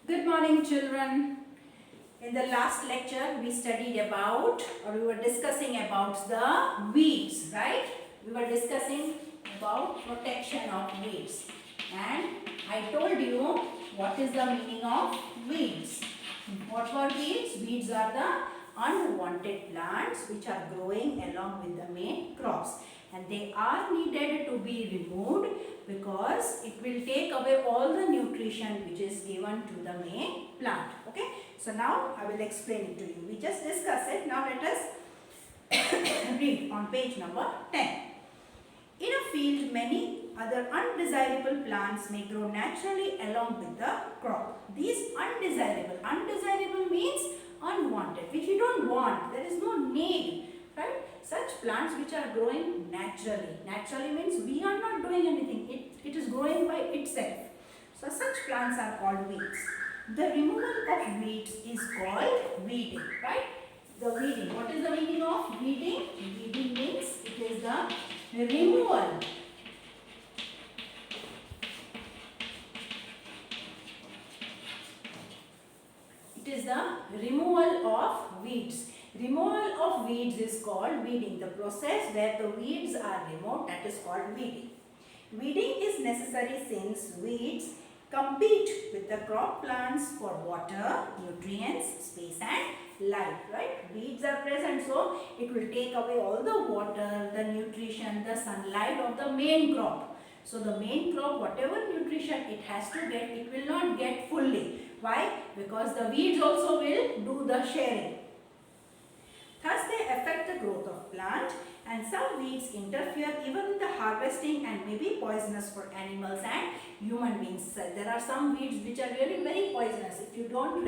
Good morning, children. In the last lecture, we studied about, or we were discussing about the weeds, right? We were discussing about protection of weeds. And I told you what is the meaning of weeds. What were weeds? Weeds are the unwanted plants which are growing along with the main crops. And they are needed to be removed because it will take away all the nutrition which is given to the main plant. Okay. So now I will explain it to you. We just discussed it. Now let us read on page number 10. In a field, many other undesirable plants may grow naturally along with the crop. These undesirable means unwanted, which you don't want. There is no need, right? Such plants which are growing naturally. Naturally means we are not doing anything. It is growing by itself. So such plants are called weeds. The removal of weeds is called weeding, right? The weeding. What is the meaning of weeding? Weeding means it is the removal. It is the removal of weeds. Removal of weeds is called weeding. The process where the weeds are removed, that is called weeding. Weeding is necessary since weeds compete with the crop plants for water, nutrients, space and light, right? Weeds are present, so it will take away all the water, the nutrition, the sunlight of the main crop. So the main crop, whatever nutrition it has to get, it will not get fully. Why? Because the weeds also will do the sharing. Thus they affect the growth of plant, and some weeds interfere even with the harvesting and may be poisonous for animals and human beings. There are some weeds which are really very poisonous. If you don't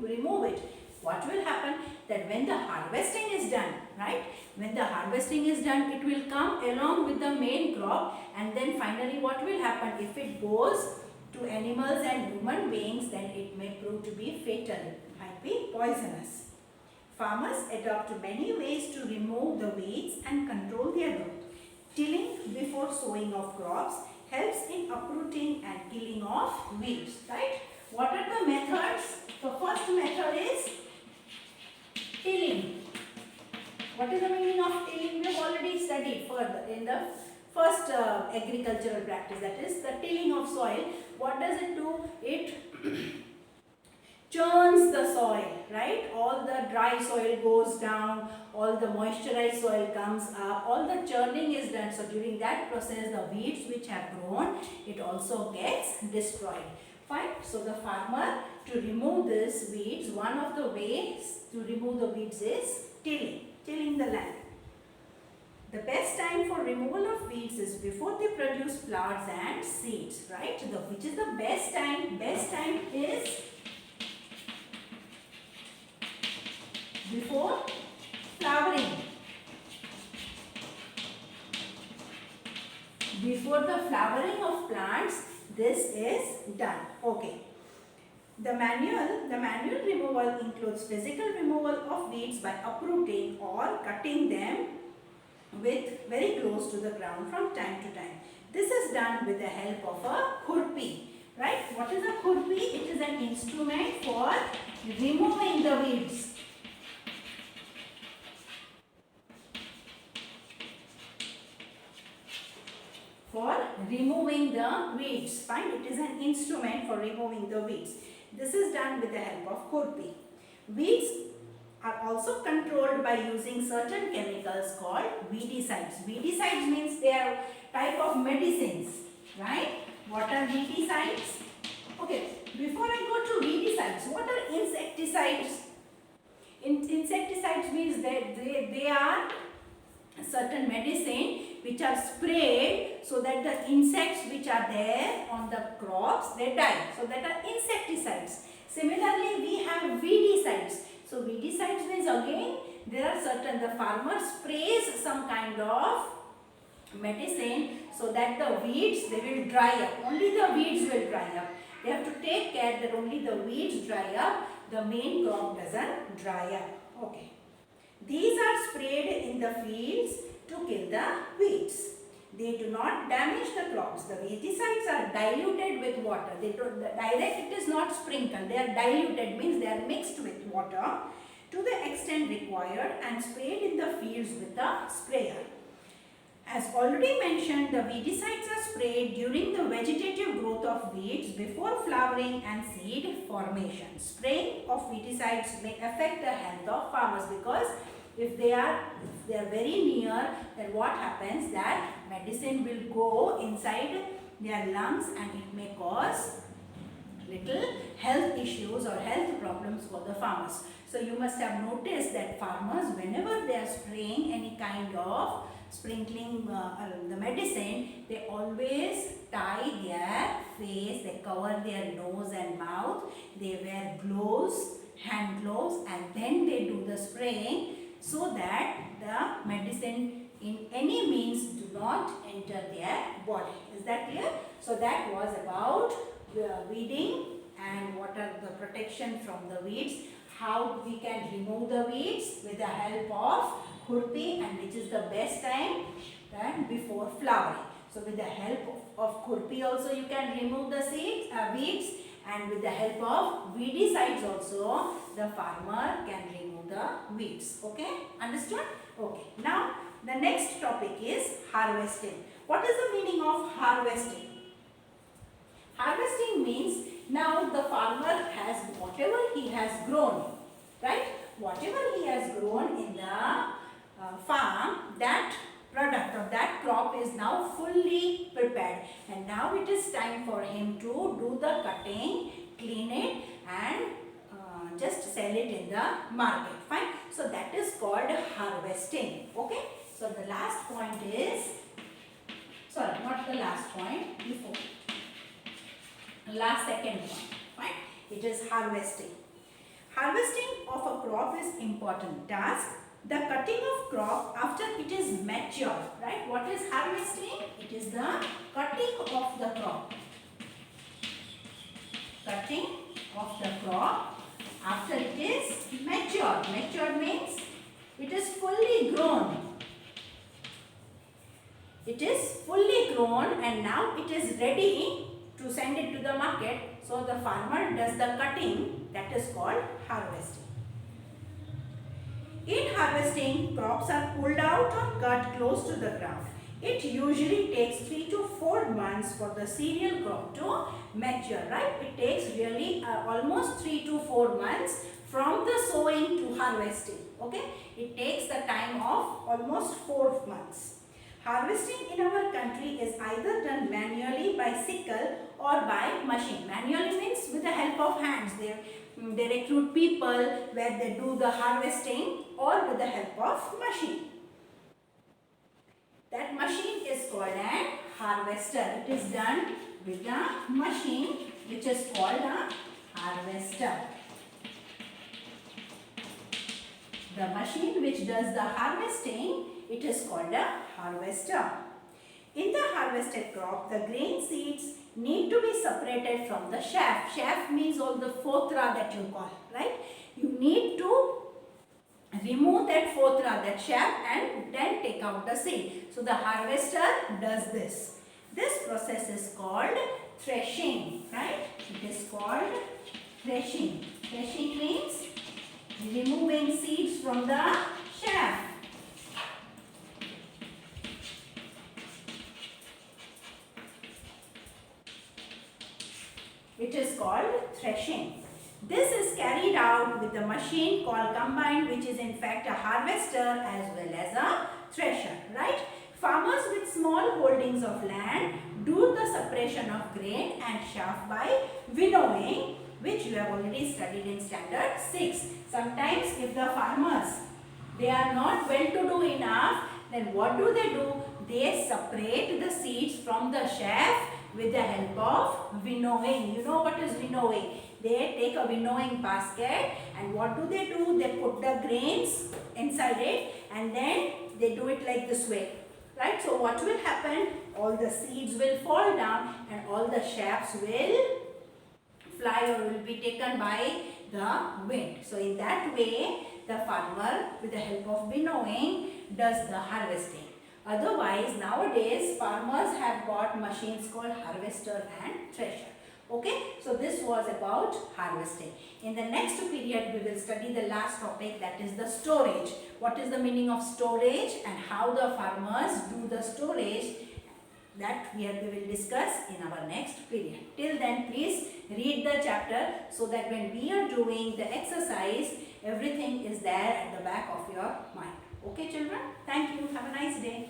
remove it, what will happen? That when the harvesting is done, right? When the harvesting is done, it will come along with the main crop, and then finally what will happen? If it goes to animals and human beings, then it may prove to be fatal. It might be poisonous. Farmers adopt many ways to remove the weeds and control their growth. Tilling before sowing of crops helps in uprooting and killing of weeds, right? What are the methods? The first method is tilling. What is the meaning of tilling? We have already studied further in the first agricultural practice, that is the tilling of soil. What does it do? It churns the soil, right? All the dry soil goes down, all the moisturized soil comes up, all the churning is done. So during that process, the weeds which have grown, it also gets destroyed. Fine. So the farmer, to remove these weeds, one of the ways to remove the weeds is tilling the land. The best time for removal of weeds is before they produce flowers and seeds, right? Which is the best time? Best time is before flowering. Before the flowering of plants, this is done. Okay. The manual removal includes physical removal of weeds by uprooting or cutting them with very close to the ground from time to time. This is done with the help of a khurpi, right? What is a khurpi? It is an instrument for removing the weeds. For removing the weeds. Fine, it is an instrument for removing the weeds. This is done with the help of khurpi. Weeds are also controlled by using certain chemicals called weedicides. Weedicides means they are type of medicines, right? What are weedicides? Okay, before I go to weedicides, what are insecticides? Insecticides means that they are certain medicine which are sprayed so that the insects which are there on the crops, they die. So that are insecticides. Similarly, we have weedicides. So weedicides means again there are certain, the farmer sprays some kind of medicine so that the weeds, they will dry up. Only the weeds will dry up. They have to take care that only the weeds dry up, the main crop doesn't dry up. Okay. These are sprayed in the fields to kill the weeds. They do not damage the crops. The weedicides are diluted with water. They don't, direct it is not sprinkled. They are diluted, means they are mixed with water to the extent required and sprayed in the fields with a sprayer. As already mentioned, the weedicides are sprayed during the vegetative growth of weeds before flowering and seed formation. Spraying of weedicides may affect the health of farmers, because if they are very near, then what happens, that medicine will go inside their lungs and it may cause little health issues or health problems for the farmers. So you must have noticed that farmers, whenever they are spraying any kind of sprinkling the medicine, they always tie their face, they cover their nose and mouth, they wear gloves, hand gloves, and then they do the spraying, so that the medicine in any means do not enter their body. Is that clear? So that was about weeding and what are the protection from the weeds, how we can remove the weeds with the help of khurpi, and which is the best time, then before flowering. So with the help of khurpi also you can remove the weeds, and with the help of weedicides also the farmer can remove the weeds. Okay, understood? Okay, now the next topic is harvesting. What is the meaning of harvesting? Harvesting means, now the farmer has whatever he has grown, right? Whatever he has grown in the farm, that product of that crop is now fully prepared, and now it is time for him to do the cutting, clean it, and just sell it in the market. Fine. So that is called harvesting. Okay. So the last point is, sorry, not the last point, before. Last second point. Fine. It is harvesting. Harvesting of a crop is important task. The cutting of crop after it is mature, right? What is harvesting? It is the cutting of the crop. Cutting of the crop after it is mature. Mature means it is fully grown. It is fully grown and now it is ready to send it to the market. So the farmer does the cutting, that is called harvesting. In harvesting, crops are pulled out or cut close to the ground. It usually takes 3 to 4 months for the cereal crop to mature, right? It takes really almost 3 to 4 months from the sowing to harvesting. Okay? It takes the time of almost 4 months. Harvesting in our country is either done manually by sickle or by machine. Manually means with the help of hands. They recruit people where they do the harvesting, or with the help of machine. That machine is called an harvester. It is done with a machine which is called a harvester. The machine which does the harvesting, it is called a harvester. In the harvested crop, the grain seeds need to be separated from the chaff. Chaff means all the fothra that you call, right? You need to remove that fothra, that chaff, and then take out the seed. So the harvester does this. This process is called threshing, right? It is called threshing. Threshing means removing seeds from the chaff. It is called threshing. This is carried out with a machine called combine, which is in fact a harvester as well as a thresher, right? Farmers with small holdings of land do the separation of grain and chaff by winnowing, which you have already studied in standard 6. Sometimes if the farmers, they are not well to do enough, then what do? They separate the seeds from the chaff with the help of winnowing. You know what is winnowing? They take a winnowing basket and what do? They put the grains inside it and then they do it like this way. Right? So what will happen? All the seeds will fall down and all the shafts will fly or will be taken by the wind. So in that way, the farmer with the help of winnowing does the harvesting. Otherwise, nowadays farmers have got machines called harvester and thresher. Okay, so this was about harvesting. In the next period, we will study the last topic, that is the storage. What is the meaning of storage and how the farmers do the storage, that we will discuss in our next period. Till then, please read the chapter so that when we are doing the exercise, everything is there at the back of your mind. Okay children, thank you. Have a nice day.